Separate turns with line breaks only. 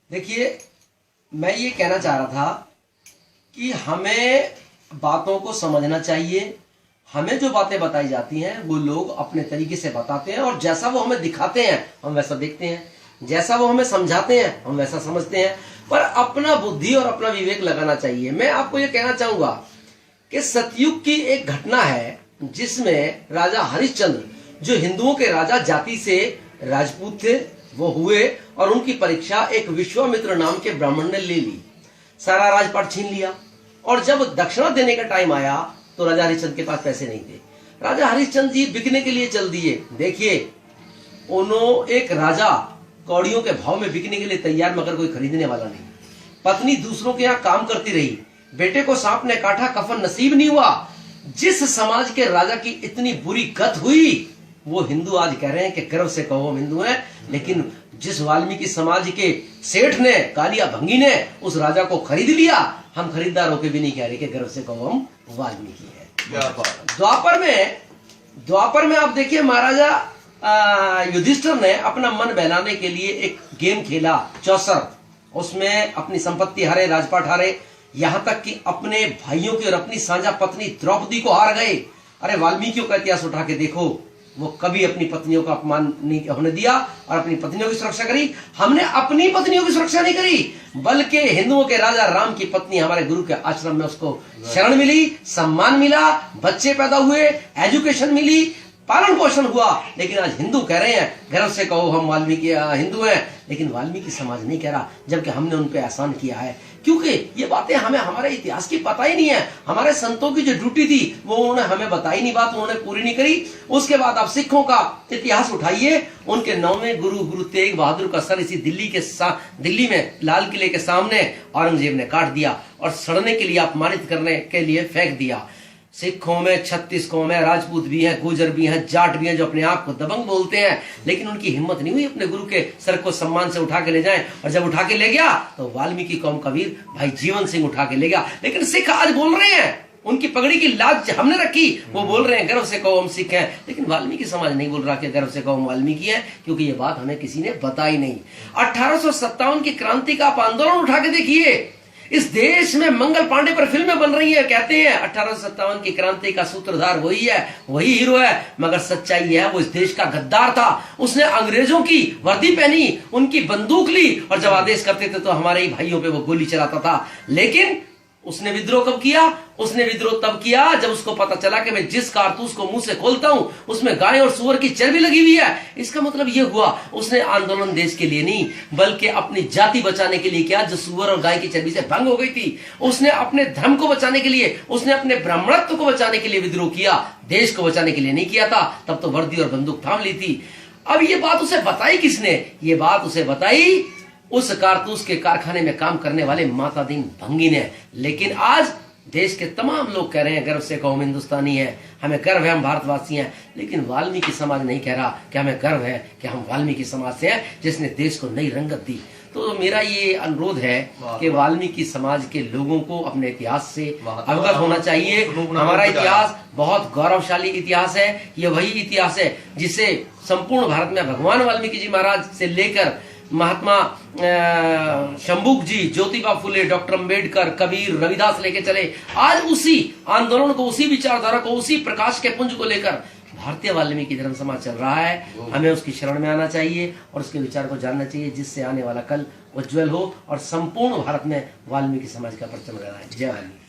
देखिए, मैं ये कहना चाह रहा था कि हमें बातों को समझना चाहिए। हमें जो बातें बताई जाती हैं वो लोग अपने तरीके से बताते हैं, और जैसा वो हमें दिखाते हैं हम वैसा देखते हैं, जैसा वो हमें समझाते हैं हम वैसा समझते हैं। पर अपना बुद्धि और अपना विवेक लगाना चाहिए। मैं आपको ये कहना चाहूंगा कि सतयुग की एक घटना है जिसमें राजा हरिश्चंद्र, जो हिंदुओं के राजा जाति से राजपूत थे, वो हुए और उनकी परीक्षा एक विश्वामित्र नाम के ब्राह्मण ने ले ली। सारा राजपाट छीन लिया, और जब दक्षिणा देने का टाइम आया तो राजा हरिश्चंद्र के पास पैसे नहीं थे। राजा हरिश्चंद्र जी बिकने के लिए चल दिए। देखिए, उन्होंने एक राजा कौड़ियों के भाव में बिकने के लिए तैयार, मगर कोई खरीदने वाला नहीं। पत्नी दूसरों के यहाँ काम करती रही, बेटे को सांप ने काटा, कफन नसीब नहीं हुआ। जिस समाज के राजा की इतनी बुरी गत हुई, वो हिंदू आज कह रहे हैं कि गर्व से कहो हम हिंदू हैं, लेकिन जिस वाल्मीकि समाज के सेठ ने, कालिया भंगी ने उस राजा को खरीद लिया, हम खरीदार होकर भी नहीं कह रहे कि गर्व से कहो हम वाल्मीकि है। द्वापर में आप देखिए, महाराजा युधिष्ठिर ने अपना मन बहलाने के लिए एक गेम खेला, चौसर। उसमें अपनी संपत्ति हारे, राजपाट हारे, यहां तक कि अपने भाइयों की और अपनी साझा पत्नी द्रौपदी को हार गए। अरे, वाल्मीकियों का इतिहास उठा के देखो, वो कभी अपनी पत्नियों का अपमान नहीं होने दिया और अपनी पत्नियों की सुरक्षा करी। हमने अपनी पत्नियों की सुरक्षा नहीं करी, बल्कि हिंदुओं के राजा राम की पत्नी हमारे गुरु के आश्रम में उसको शरण मिली, सम्मान मिला, बच्चे पैदा हुए, एजुकेशन मिली, पालन पोषण हुआ। लेकिन आज हिंदू कह रहे हैं गर्व से कहो हम वाल्मीकि हिंदू हैं, लेकिन वाल्मीकि समाज नहीं कह रहा, जबकि हमने उन पे एहसान किया है। क्योंकि ये बातें हमें हमारे इतिहास की पता ही नहीं है। हमारे संतों की जो ड्यूटी थी वो उन्होंने हमें बताई नहीं, बात उन्होंने पूरी नहीं करी। उसके बाद आप सिखों का इतिहास उठाइए, उनके 9वें गुरु तेग बहादुर का सर इसी दिल्ली में लाल किले के सामने औरंगजेब ने काट दिया और सड़ने के लिए, अपमानित करने के लिए फेंक दिया। सिखों में 36 कौम है, राजपूत भी हैं, गुर्जर भी हैं, जाट भी हैं, जो अपने आप को दबंग बोलते हैं, लेकिन उनकी हिम्मत नहीं हुई अपने गुरु के सर को सम्मान से उठा के ले जाएं। और जब उठा के ले गया तो वाल्मीकि कौम का वीर भाई जीवन सिंह उठा के ले गया। लेकिन सिख आज बोल रहे हैं, उनकी पगड़ी की लाज हमने रखी, वो बोल रहे हैं गर्व से कहो हम सिख हैं, लेकिन वाल्मीकि समाज नहीं बोल रहा कि गर्व से कहो हम वाल्मीकि हैं, क्योंकि ये बात हमें किसी ने बताई नहीं। 1857 की क्रांति का आप आंदोलन उठा के देखिए, इस देश में मंगल पांडे पर फिल्में बन रही है, कहते हैं 1857 की क्रांति का सूत्रधार वही है, वही हीरो है, मगर सच्चाई है वो इस देश का गद्दार था। उसने अंग्रेजों की वर्दी पहनी, उनकी बंदूक ली, और जब आदेश करते थे तो हमारे ही भाइयों पे वो गोली चलाता था। लेकिन उसने विद्रोह कब किया? उसने विद्रोह तब किया जब उसको पता चला कि मैं जिस कारतूस को मुंह से खोलता हूं उसमें गाय और सुअर की चर्बी लगी हुई है। इसका मतलब यह हुआ उसने आंदोलन देश के लिए नहीं, बल्कि अपनी जाति बचाने के लिए किया, जो सुअर और गाय की चर्बी से भंग हो गई थी। उसने अपने धर्म को बचाने के लिए, उसने अपने ब्राह्मणत्व को बचाने के लिए विद्रोह किया, देश को बचाने के लिए नहीं किया था। तब तो वर्दी और बंदूक थाम ली थी। अब ये बात उसे बताई किसने? ये बात उसे बताई उस कारतूस के कारखाने में काम करने वाले माता दीन भंगी ने। लेकिन आज देश के तमाम लोग कह रहे हैं गर्व से कहो हम हिंदुस्तानी हैं, हमें गर्व है हम भारतवासी हैं, लेकिन वाल्मीकि समाज नहीं कह रहा कि हमें गर्व है कि हम वाल्मीकि समाज से हैं, जिसने देश को नई रंगत दी। तो मेरा ये अनुरोध है कि वाल्मीकि समाज के लोगों को अपने इतिहास से अवगत होना चाहिए। हमारा इतिहास बहुत गौरवशाली इतिहास है। ये वही इतिहास है जिसे संपूर्ण भारत में भगवान वाल्मीकि जी महाराज से लेकर महात्मा शंभुक जी, ज्योतिबा फुले, डॉक्टर अंबेडकर, कबीर, रविदास लेके चले। आज उसी आंदोलन को, उसी विचारधारा को, उसी प्रकाश के पुंज को लेकर भारतीय वाल्मीकि धर्म समाज चल रहा है। हमें उसकी शरण में आना चाहिए और उसके विचार को जानना चाहिए, जिससे आने वाला कल उज्जवल हो और संपूर्ण भारत में वाल्मीकि समाज का परचम लहराए। जय वाल्मीकि।